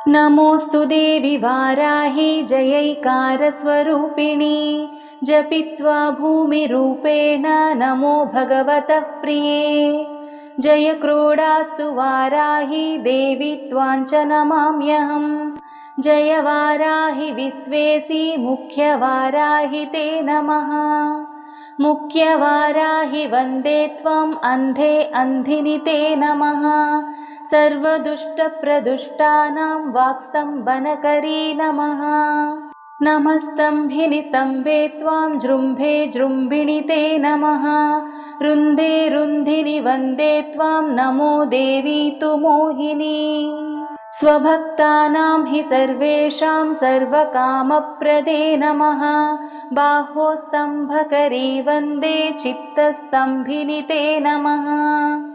नमोऽस्तु देवि वाराहि जयैकारस्वरूपिणि जपित्वा भूमिरूपेण नमो भगवतः प्रिये। जय क्रोडास्तु वाराहि देवि त्वाञ्च नमाम्यहम्। जय वाराहि विश्वेसि मुख्यवाराहि ते नमः। मुख्यवाराहि वन्दे त्वम् अन्धे अन्धिनि ते नमः। सर्वदुष्टप्रदुष्टानां वाक्स्तम्भनकरी नमः। नमस्तम्भिनि स्तम्भे त्वां जृम्भे जृम्भिणि ते नमः। रुन्धे रुन्धिनि वन्दे त्वां नमो देवी तु मोहिनी। स्वभक्तानां हि सर्वेषां सर्वकामप्रदे नमः। बाहोस्तम्भकरी वन्दे चित्तस्तम्भिनि ते नमः।